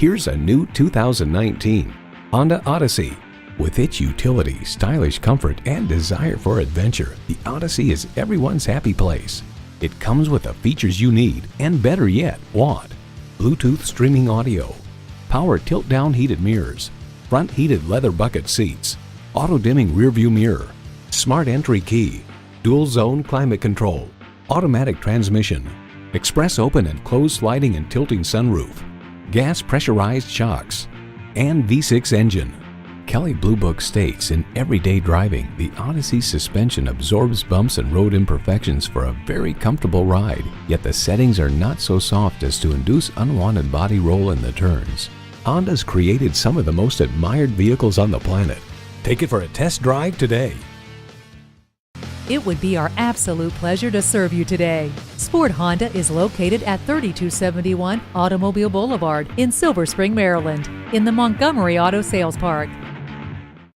Here's a new 2019 Honda Odyssey. With its utility, stylish comfort, and desire for adventure, the Odyssey is everyone's happy place. It comes with the features you need, and better yet, want. Bluetooth streaming audio, power tilt-down heated mirrors, front heated leather bucket seats, auto-dimming rearview mirror, smart entry key, dual-zone climate control, automatic transmission, express open and closed sliding and tilting sunroof, gas pressurized shocks, and V6 engine. Kelley Blue Book states in everyday driving, the Odyssey's suspension absorbs bumps and road imperfections for a very comfortable ride, yet the settings are not so soft as to induce unwanted body roll in the turns. Honda's created some of the most admired vehicles on the planet. Take it for a test drive today. It would be our absolute pleasure to serve you today. Sport Honda is located at 3271 Automobile Boulevard in Silver Spring, Maryland, in the Montgomery Auto Sales Park.